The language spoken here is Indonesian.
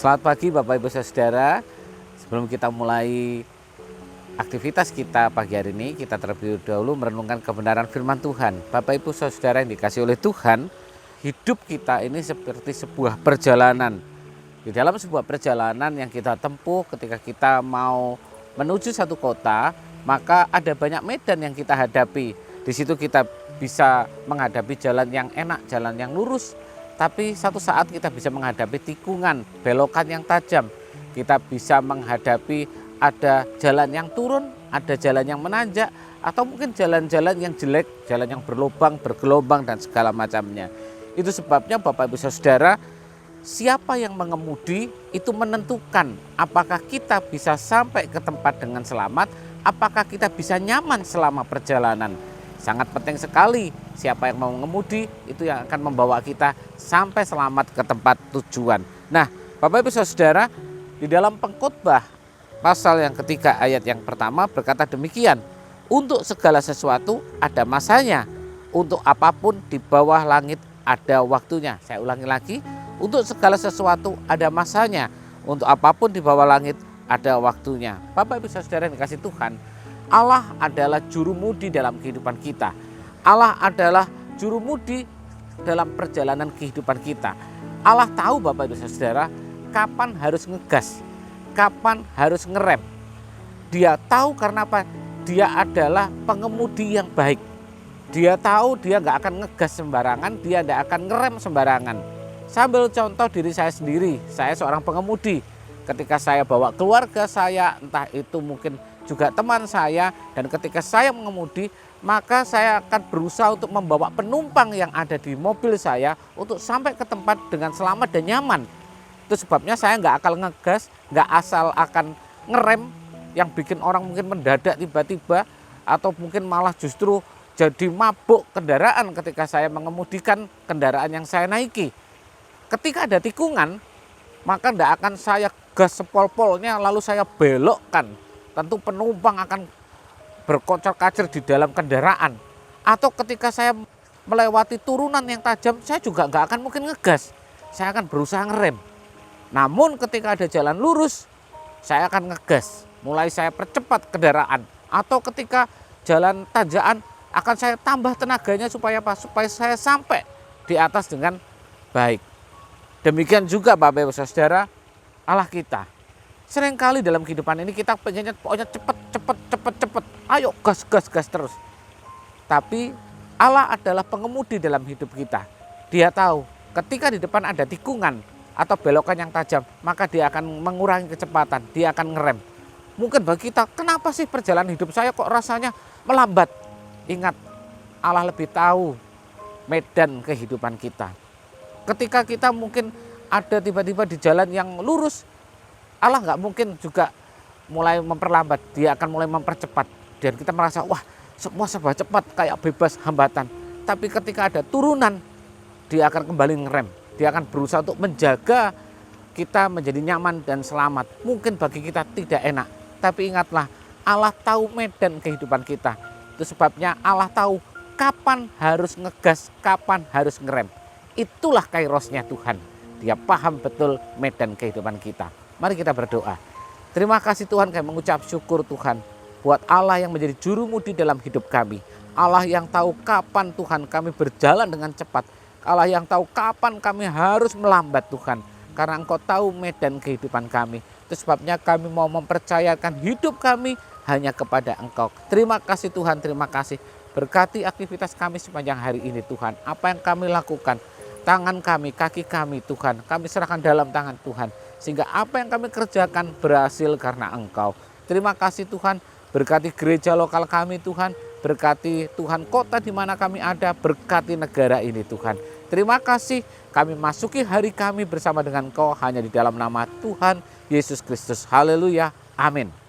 Selamat pagi Bapak Ibu Saudara. Sebelum kita mulai aktivitas kita pagi hari ini, kita terlebih dahulu merenungkan kebenaran firman Tuhan. Bapak Ibu Saudara yang dikasihi oleh Tuhan, hidup kita ini seperti sebuah perjalanan. Di dalam sebuah perjalanan yang kita tempuh ketika kita mau menuju satu kota, maka ada banyak medan yang kita hadapi. Di situ kita bisa menghadapi jalan yang enak, jalan yang lurus. Tapi satu saat kita bisa menghadapi tikungan, belokan yang tajam. Kita bisa menghadapi ada jalan yang turun, ada jalan yang menanjak, atau mungkin jalan-jalan yang jelek, jalan yang berlubang, bergelombang, dan segala macamnya. Itu sebabnya Bapak Ibu Saudara, siapa yang mengemudi itu menentukan apakah kita bisa sampai ke tempat dengan selamat, apakah kita bisa nyaman selama perjalanan. Sangat penting sekali siapa yang mau mengemudi itu yang akan membawa kita sampai selamat ke tempat tujuan. Nah, Bapak Ibu Saudara, di dalam Pengkhotbah pasal yang ketiga ayat yang pertama berkata demikian, untuk segala sesuatu ada masanya, untuk apapun di bawah langit ada waktunya. Saya ulangi lagi, untuk segala sesuatu ada masanya, untuk apapun di bawah langit ada waktunya. Bapak Ibu Saudara yang dikasihi Tuhan, Allah adalah jurumudi dalam kehidupan kita. Allah adalah jurumudi dalam perjalanan kehidupan kita. Allah tahu Bapak Ibu Saudara kapan harus ngegas, kapan harus ngerem. Dia tahu karena apa? Dia adalah pengemudi yang baik. Dia tahu dia nggak akan ngegas sembarangan, dia nggak akan ngerem sembarangan. Sambil contoh diri saya sendiri, saya seorang pengemudi. Ketika saya bawa keluarga saya, entah itu mungkin juga teman saya, dan ketika saya mengemudi, maka saya akan berusaha untuk membawa penumpang yang ada di mobil saya untuk sampai ke tempat dengan selamat dan nyaman. Itu sebabnya saya nggak akan ngegas, nggak asal akan ngerem yang bikin orang mungkin mendadak tiba-tiba, atau mungkin malah justru jadi mabuk kendaraan ketika saya mengemudikan kendaraan yang saya naiki. Ketika ada tikungan, maka nggak akan saya gas sepol-polnya lalu saya belokkan. Tentu penumpang akan berkocar-kacir di dalam kendaraan. Atau ketika saya melewati turunan yang tajam, saya juga nggak akan mungkin ngegas. Saya akan berusaha ngerem. Namun ketika ada jalan lurus, saya akan ngegas. Mulai saya percepat kendaraan. Atau ketika jalan tanjakan, akan saya tambah tenaganya supaya apa? Supaya saya sampai di atas dengan baik. Demikian juga Bapak Ibu Saudara, Allah kita. Seringkali dalam kehidupan ini kita pengennya pokoknya cepet. Ayo gas terus. Tapi Allah adalah pengemudi dalam hidup kita. Dia tahu ketika di depan ada tikungan atau belokan yang tajam, maka dia akan mengurangi kecepatan, dia akan ngerem. Mungkin bagi kita, kenapa sih perjalanan hidup saya kok rasanya melambat? Ingat, Allah lebih tahu medan kehidupan kita. Ketika kita mungkin ada tiba-tiba di jalan yang lurus, Allah nggak mungkin juga mulai memperlambat, dia akan mulai mempercepat. Dan kita merasa, wah semua serba cepat, kayak bebas hambatan. Tapi ketika ada turunan, dia akan kembali ngerem. Dia akan berusaha untuk menjaga kita menjadi nyaman dan selamat. Mungkin bagi kita tidak enak, tapi ingatlah, Allah tahu medan kehidupan kita. Itu sebabnya Allah tahu kapan harus ngegas, kapan harus ngerem. Itulah kairosnya Tuhan. Dia paham betul medan kehidupan kita. Mari kita berdoa. Terima kasih Tuhan, kami mengucap syukur Tuhan buat Allah yang menjadi jurumudi dalam hidup kami. Allah yang tahu kapan Tuhan kami berjalan dengan cepat. Allah yang tahu kapan kami harus melambat Tuhan. Karena Engkau tahu medan kehidupan kami. Itu sebabnya kami mau mempercayakan hidup kami hanya kepada Engkau. Terima kasih Tuhan, terima kasih. Berkati aktivitas kami sepanjang hari ini Tuhan. Apa yang kami lakukan, tangan kami, kaki kami Tuhan, kami serahkan dalam tangan Tuhan. Sehingga apa yang kami kerjakan berhasil karena Engkau. Terima kasih Tuhan, berkati gereja lokal kami Tuhan, berkati Tuhan kota di mana kami ada, berkati negara ini Tuhan. Terima kasih, kami masuki hari kami bersama dengan Engkau hanya di dalam nama Tuhan Yesus Kristus. Haleluya, amin.